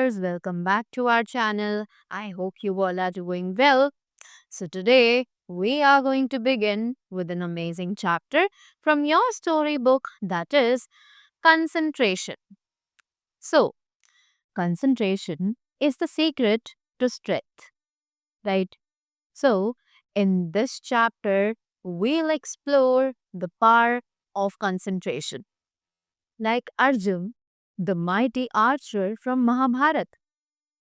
viewers, welcome back to our channel. I hope you all are doing well. So, today we are going to begin with an amazing chapter from your storybook, that is concentration. So, concentration is the secret to strength, right? So, in this chapter, we'll explore the power of concentration. Like Arjun, the mighty archer from Mahabharata,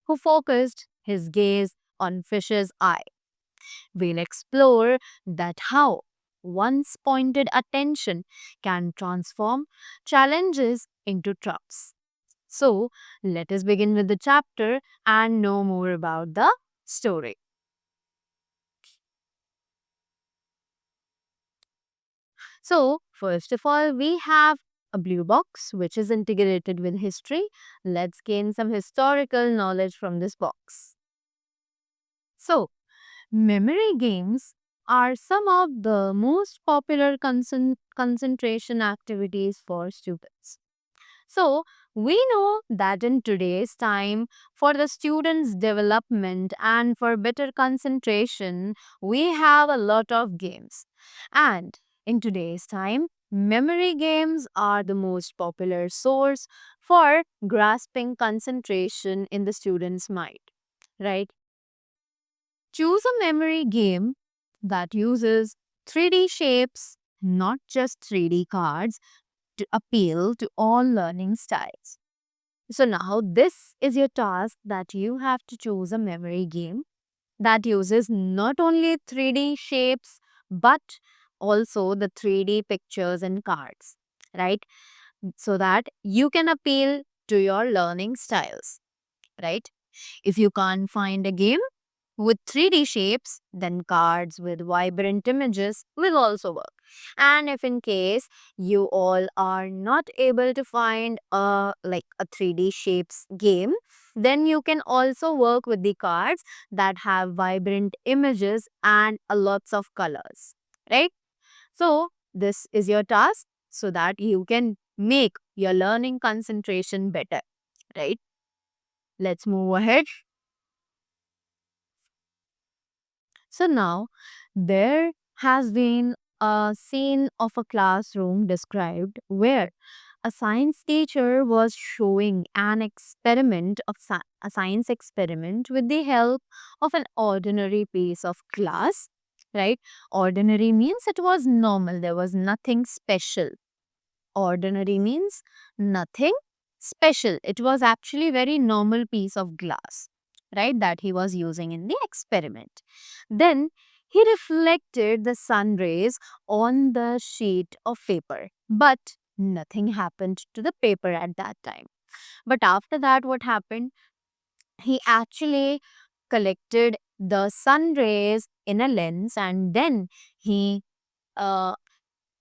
who focused his gaze on fish's eye. We'll explore that how one's pointed attention can transform challenges into traps. So, let us begin with the chapter and know more about the story. So, first of all, we have a blue box which is integrated with history. Let's gain some historical knowledge from this box. So, memory games are some of the most popular concentration activities for students. So, we know that in today's time, for the students' development and for better concentration, we have a lot of games. And in today's time, memory games are the most popular source for grasping concentration in the student's mind, right? Choose a memory game that uses 3D shapes, not just 3D cards, to appeal to all learning styles. So now this is your task, that you have to choose a memory game that uses not only 3D shapes but also the 3D pictures and cards, right? So that you can appeal to your learning styles, right? If you can't find a game with 3D shapes, then cards with vibrant images will also work. And if in case you all are not able to find a 3D shapes game, then you can also work with the cards that have vibrant images and a lots of colors, right? So this is your task so that you can make your learning concentration better, right? Let's move ahead. So now there has been a scene of a classroom described where a science teacher was showing an experiment of a science experiment with the help of an ordinary piece of glass, right? Ordinary means it was normal, there was nothing special. Ordinary means nothing special. It was actually very normal piece of glass, right, that he was using in the experiment. Then he reflected the sun rays on the sheet of paper, but nothing happened to the paper at that time. But after that, what happened? He actually collected the sun rays in a lens, and then he uh,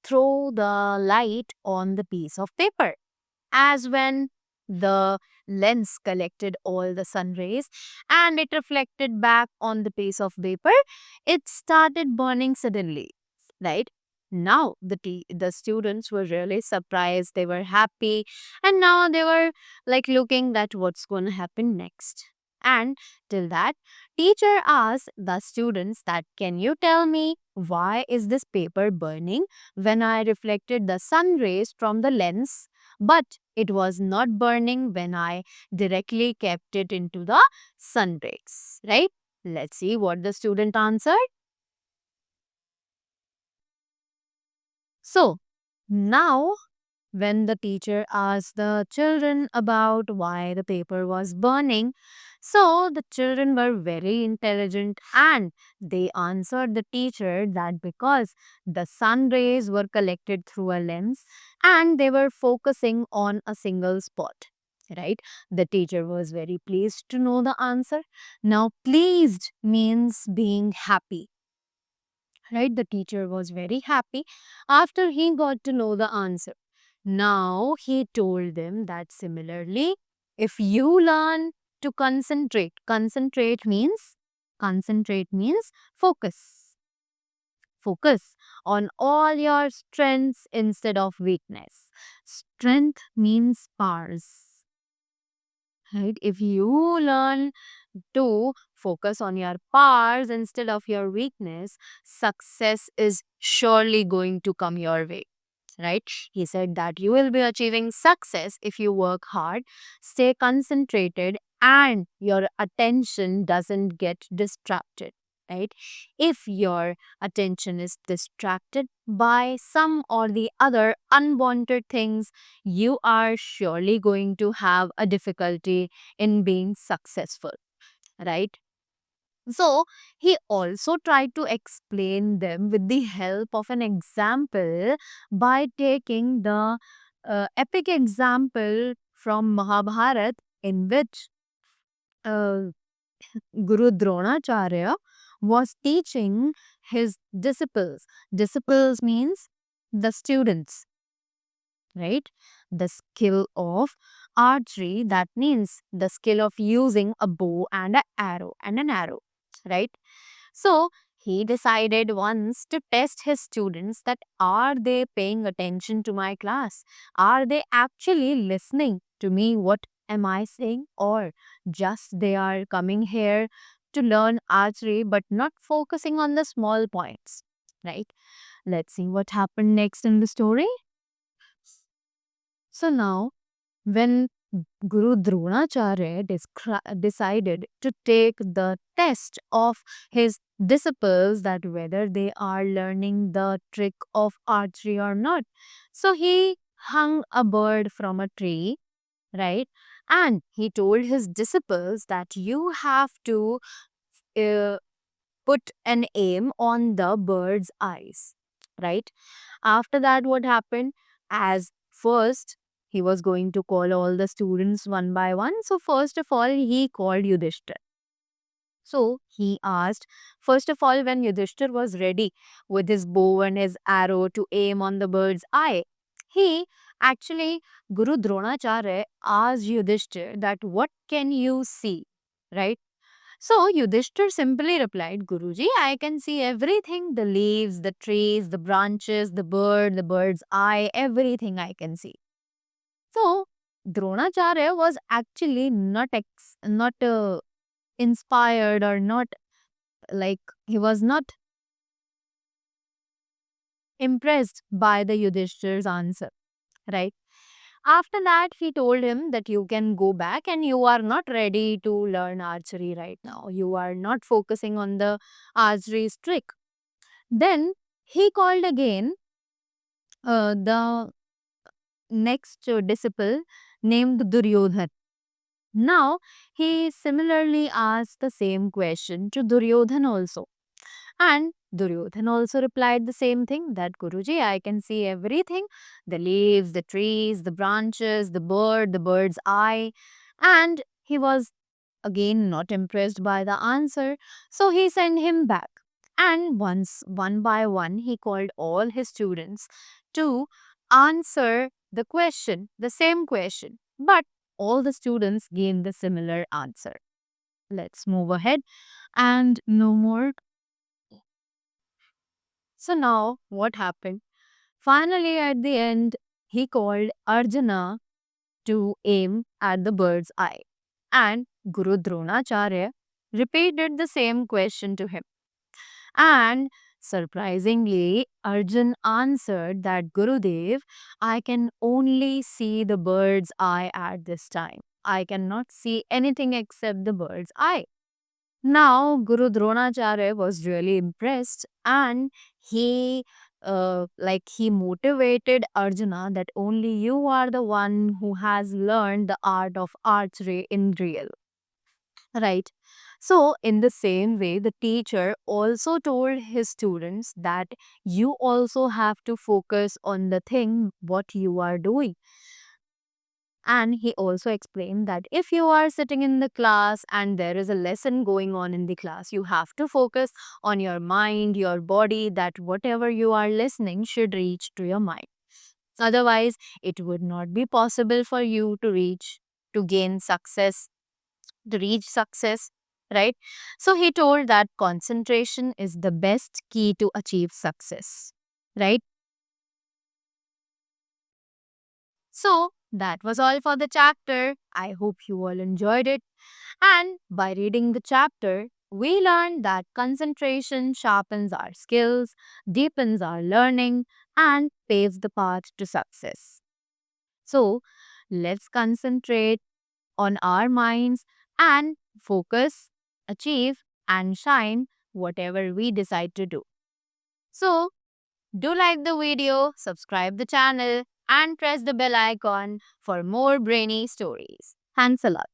throw the light on the piece of paper. As when the lens collected all the sun rays and it reflected back on the piece of paper, it started burning suddenly, right? Now the students were really surprised, they were happy, and now they were like looking at what's going to happen next. And till that, teacher asked the students that, can you tell me why is this paper burning when I reflected the sun rays from the lens, but it was not burning when I directly kept it into the sun rays, right? Let's see what the student answered. So, now when the teacher asked the children about why the paper was burning, so the children were very intelligent and they answered the teacher that because the sun rays were collected through a lens and they were focusing on a single spot. Right? The teacher was very pleased to know the answer. Now, pleased means being happy, right? The teacher was very happy after he got to know the answer. Now he told them that similarly, if you learn to concentrate means focus. Focus on all your strengths instead of weakness. Strength means powers, right? If you learn to focus on your powers instead of your weakness, success is surely going to come your way, right? He said that you will be achieving success if you work hard, stay concentrated, and your attention doesn't get distracted, right? If your attention is distracted by some or the other unwanted things, you are surely going to have a difficulty in being successful, right? So he also tried to explain them with the help of an example by taking the epic example from Mahabharat, in which uh, Guru Dronacharya was teaching his disciples. Disciples means the students, right? The skill of archery, that means the skill of using a bow and an arrow, right? So he decided once to test his students that are they paying attention to my class? Are they actually listening to me? What am I saying? Or just they are coming here to learn archery but not focusing on the small points, right? Let's see what happened next in the story. So now, when Guru Dronacharya decided to take the test of his disciples, that whether they are learning the trick of archery or not. So he hung a bird from a tree, right? And he told his disciples that you have to uh, put an aim on the bird's eyes, right? After that, what happened? As first, he was going to call all the students one by one. So, first of all, he called Yudhishthir. So, he asked, first of all, when Yudhishthir was ready with his bow and his arrow to aim on the bird's eye, he actually, Guru Dronacharya asked Yudhishthir that what can you see, right? So Yudhishthir simply replied, Guruji, I can see everything, the leaves, the trees, the branches, the bird's eye, everything I can see. So Dronacharya was actually not inspired, or not, like, he was not impressed by the Yudhishthir's answer, right? After that, he told him that you can go back and you are not ready to learn archery right now. You are not focusing on the archery trick. Then he called again the next disciple named Duryodhan. Now he similarly asked the same question to Duryodhan also. And Duryodhan also replied the same thing, that Guruji, I can see everything, the leaves, the trees, the branches, the bird's eye. And he was again not impressed by the answer, so he sent him back. And once, one by one, he called all his students to answer the question, the same question. But all the students gave the similar answer. Let's move ahead and no more. So now what happened? Finally, at the end, he called Arjuna to aim at the bird's eye. And Guru Dronacharya repeated the same question to him. And surprisingly, Arjun answered that, Gurudev, I can only see the bird's eye at this time. I cannot see anything except the bird's eye. Now, Guru Dronacharya was really impressed, and he motivated Arjuna that only you are the one who has learned the art of archery in real, right? So, in the same way, the teacher also told his students that you also have to focus on the thing what you are doing. And he also explained that if you are sitting in the class and there is a lesson going on in the class, you have to focus on your mind, your body, that whatever you are listening should reach to your mind. Otherwise, it would not be possible for you to gain success, to reach success, right? So he told that concentration is the best key to achieve success, right? So That was all for the chapter. I hope you all enjoyed it. And by reading the chapter, we learned that concentration sharpens our skills, deepens our learning, and paves the path to success. So, let's concentrate on our minds and focus, achieve, and shine whatever we decide to do. So, do like the video, subscribe the channel, and press the bell icon for more brainy stories. Thanks a lot.